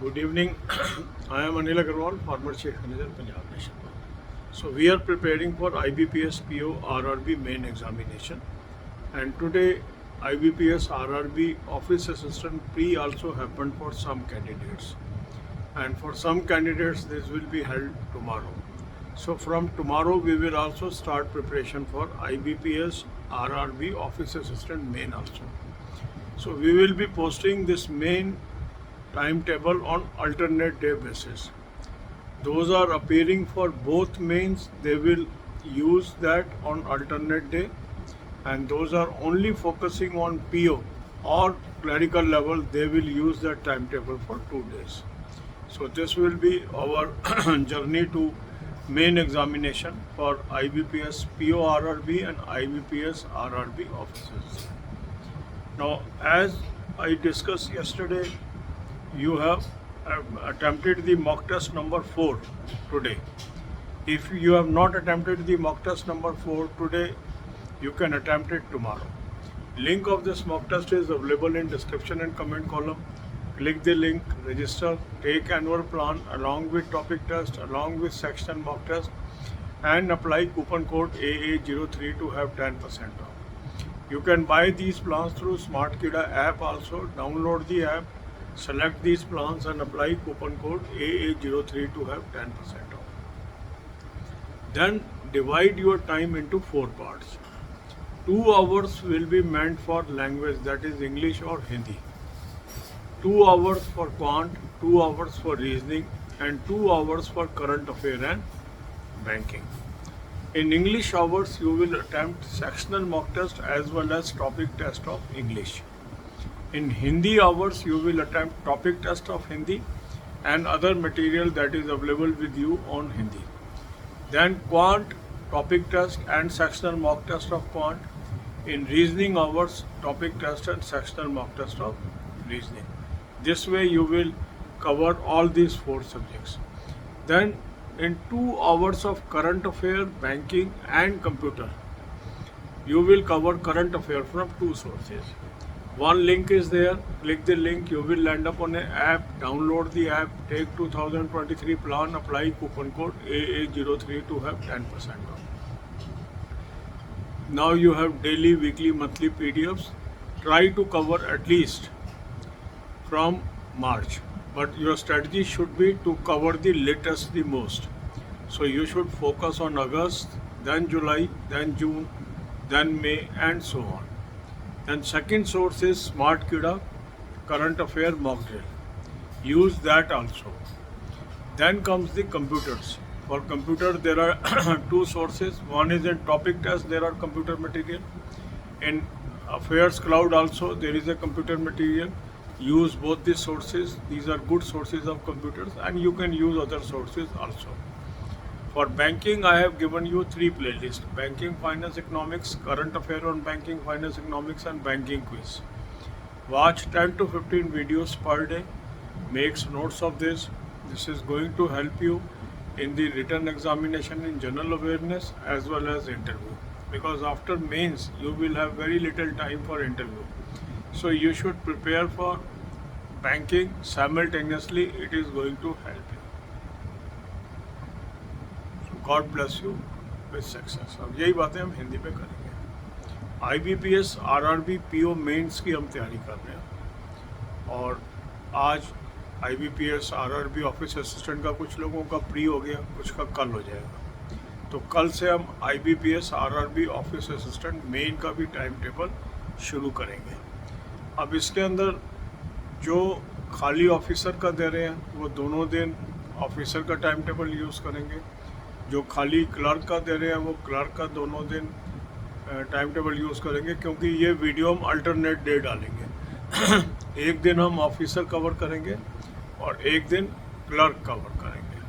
Good evening. I am Anil Agarwal, former Chief Manager, Punjab National Bank. So we are preparing for IBPS PO RRB main examination, and today IBPS RRB Office Assistant pre also happened for some candidates, and for some candidates this will be held tomorrow. So from tomorrow we will also start preparation for IBPS RRB Office Assistant main also. So we will be posting this main timetable on alternate day basis. Those are appearing for both mains, they will use that on alternate day, and those are only focusing on PO or clerical level, they will use that timetable for 2 days. So this will be our journey to main examination for IBPS PO RRB and IBPS RRB officers. Now, as I discussed yesterday, you have attempted the mock test number 4 today. If you have not attempted the mock test number 4 today, you can attempt it tomorrow. Link of this mock test is available in description and comment column. Click the link, register, take annual plan along with topic test, along with section mock test, and apply coupon code AA03 to have 10% off. You can buy these plans through SmartKida app also. Download the app, select these plans and apply coupon code AA03 to have 10% off. Then divide your time into 4 parts. 2 hours will be meant for language, that is English or Hindi. 2 hours for quant, 2 hours for reasoning, and 2 hours for current affair and banking. In English hours, you will attempt sectional mock test as well as topic test of English. In Hindi hours, you will attempt topic test of Hindi and other material that is available with you on Hindi. Then quant, topic test and sectional mock test of quant. In reasoning hours, topic test and sectional mock test of reasoning. This way you will cover all these 4 subjects. Then in 2 hours of current affair, banking and computer, you will cover current affair from 2 sources. One link is there, click the link, you will land up on an app, download the app, take 2023 plan, apply coupon code AA03 to have 10% off. Now you have daily, weekly, monthly PDFs. Try to cover at least from March, but your strategy should be to cover the latest the most. So you should focus on August, then July, then June, then May, and so on. Then second source is SmartKida current affair mock drill. Use that also. Then comes the computers. For computer there are 2 sources. One is in topic test, there are computer material. In affairs cloud also there is a computer material. Use both these sources. These are good sources of computers, and you can use other sources also. For banking, I have given you 3 playlists: banking, finance, economics, current affair on banking, finance, economics, and banking quiz. Watch 10 to 15 videos per day. Make notes of this. This is going to help you in the written examination in general awareness as well as interview. Because after mains, you will have very little time for interview. So you should prepare for banking simultaneously. It is going to help you. So God bless you with success. अब यही बातें हम हिंदी में करेंगे. IBPS RRB PO mains की हम तैयारी कर रहे हैं, और आज IBPS RRB ऑफिस असिस्टेंट का कुछ लोगों का प्री हो गया, कुछ का कल हो जाएगा. तो कल से हम IBPS RRB office assistant main का भी टाइम टेबल शुरू करेंगे. अब इसके अंदर जो खाली ऑफिसर का दे रहे हैं वो दोनों दिन ऑफिसर का टाइम टेबल यूज़ करेंगे. जो खाली क्लर्क का दे रहे हैं वो क्लर्क का दोनों दिन टाइम टेबल यूज़ करेंगे, क्योंकि ये वीडियो हम अल्टरनेट डे डालेंगे. एक दिन हम ऑफिसर कवर करेंगे और एक दिन क्लर्क कवर करेंगे.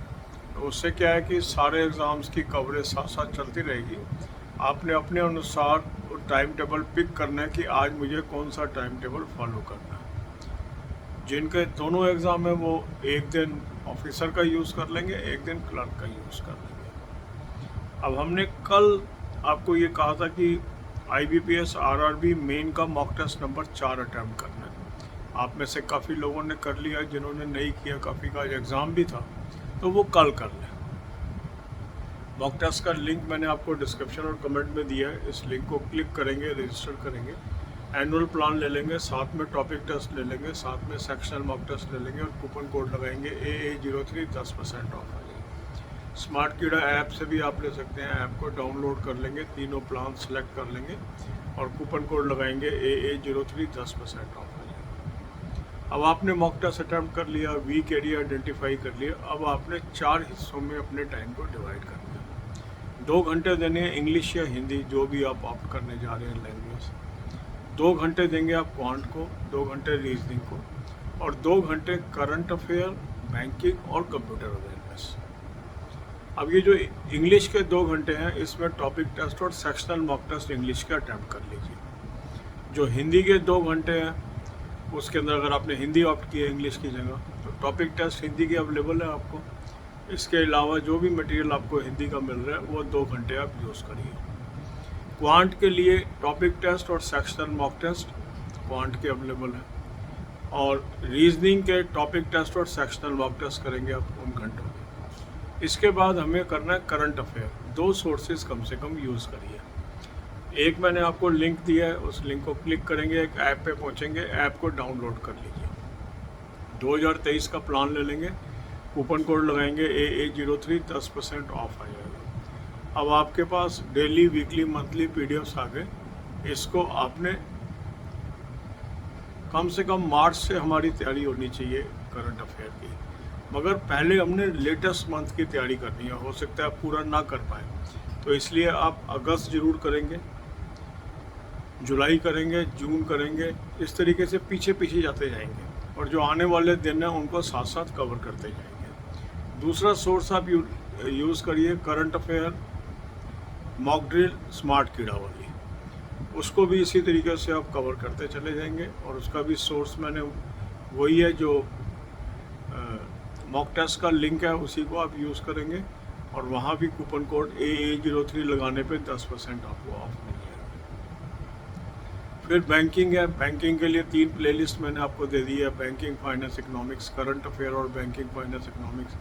तो उससे क्या है कि सारे एग्ज़ाम्स की कवरेज साथ साथ चलती रहेगी. आपने अपने अनुसार टाइम टेबल पिक करना है कि आज मुझे कौन सा टाइम टेबल फॉलो करना है. जिनके दोनों एग्ज़ाम है वो एक दिन ऑफिसर का यूज़ कर लेंगे, एक दिन क्लर्क का यूज़ कर लेंगे. अब हमने कल आपको ये कहा था कि IBPS RRB मेन का मॉक टेस्ट नंबर 4 अटैम्प्ट करना है. आप में से काफ़ी लोगों ने कर लिया, जिन्होंने नहीं किया, काफ़ी का आज एग्ज़ाम भी था, तो वो कल कर लें। मॉक टेस्ट का लिंक मैंने आपको डिस्क्रिप्शन और कमेंट में दिया है। इस लिंक को क्लिक करेंगे, रजिस्टर करेंगे, एनुअल प्लान ले लेंगे, साथ में टॉपिक टेस्ट ले लेंगे, साथ में सेक्शनल मॉक टेस्ट ले लेंगे और कूपन कोड लगाएंगे AA03 10% ऑफ आ जाएगी। स्मार्ट कीड़ा ऐप से भी आप ले सकते हैं, ऐप को डाउनलोड कर लेंगे, तीनों प्लान सेलेक्ट कर लेंगे और कूपन कोड लगाएंगे AA03 10% ऑफ आ जाएगा। अब आपने मॉक टेस्ट अटैम्प्ट कर लिया, वीक एरिया आइडेंटिफाई कर लिया। अब आपने 4 हिस्सों में अपने टाइम को डिवाइड करना है। 2 घंटे देने हैं इंग्लिश या हिंदी, जो भी आप ऑप्ट करने जा रहे हैं लैंग्वेज। 2 घंटे देंगे आप क्वांट को, 2 घंटे रीजनिंग को और 2 घंटे करंट अफेयर, बैंकिंग और कंप्यूटर अवेयरनेस। अब ये जो इंग्लिश के 2 घंटे हैं, इसमें टॉपिक टेस्ट और सेक्शनल मॉक टेस्ट इंग्लिश का अटैम्प्ट कर लीजिए। जो हिंदी के 2 घंटे हैं, उसके अंदर अगर आपने हिंदी ऑप्ट किया इंग्लिश की जगह, तो टॉपिक टेस्ट हिंदी के अवेलेबल है आपको। इसके अलावा जो भी मटेरियल आपको हिंदी का मिल रहा है, वो 2 घंटे आप यूज़ करिए। क्वांट के लिए टॉपिक टेस्ट और सेक्शनल मॉक टेस्ट क्वांट के अवेलेबल है, और रीजनिंग के टॉपिक टेस्ट और सेक्शनल मॉक टेस्ट करेंगे आप उन घंटों में। इसके बाद हमें करना है करंट अफेयर। 2 सोर्सेज कम से कम यूज़ करिए। एक मैंने आपको लिंक दिया है, उस लिंक को क्लिक करेंगे, एक ऐप पे पहुंचेंगे, ऐप को डाउनलोड कर लीजिए। 2023 का प्लान ले लेंगे, कूपन कोड लगाएंगे AA03 10% ऑफ आ जाएगा। अब आपके पास डेली, वीकली, मंथली PDFs आ गए। इसको आपने कम से कम मार्च से हमारी तैयारी होनी चाहिए करंट अफेयर की, मगर पहले हमने लेटेस्ट मंथ की तैयारी करनी है। हो सकता है आप पूरा ना कर पाए, तो इसलिए आप अगस्त ज़रूर करेंगे, जुलाई करेंगे, जून करेंगे, इस तरीके से पीछे पीछे जाते जाएंगे और जो आने वाले दिन हैं उनको साथ साथ कवर करते जाएंगे। दूसरा सोर्स आप यूज़ करिए current affair mock drill smart कीड़ा वाली, उसको भी इसी तरीके से आप कवर करते चले जाएंगे। और उसका भी सोर्स मैंने वही है, जो मॉक टेस्ट का लिंक है, उसी को आप यूज़ करेंगे और वहाँ भी कूपन कोड AA03 लगाने पे 10% आपको ऑफ मिल जाएगा। फिर बैंकिंग है, बैंकिंग के लिए 3 प्लेलिस्ट मैंने आपको दे दी है, banking, finance, economics, current affair और बैंकिंग, फाइनेंस, इकोनॉमिक्स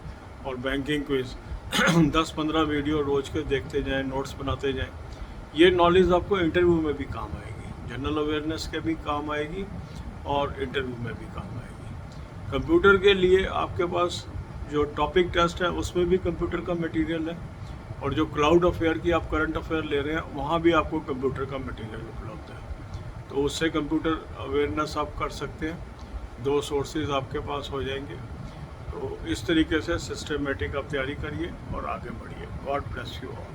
और बैंकिंग क्विज। 10-15 वीडियो रोज़ के देखते जाएं, नोट्स बनाते जाएं। ये नॉलेज आपको इंटरव्यू में भी काम आएगी, जनरल अवेयरनेस के भी काम आएगी और इंटरव्यू में भी काम आएगी। कंप्यूटर के लिए आपके पास जो टॉपिक टेस्ट है, उसमें भी कंप्यूटर का मटेरियल है, और जो क्लाउड अफेयर की आप करंट अफेयर ले रहे हैं, वहाँ भी आपको कंप्यूटर का मटेरियल उपलब्ध है, तो उससे कंप्यूटर अवेयरनेस आप कर सकते हैं। 2 सोर्सेज आपके पास हो जाएंगे। तो इस तरीके से सिस्टमेटिक आप तैयारी करिए और आगे बढ़िए। God bless you all.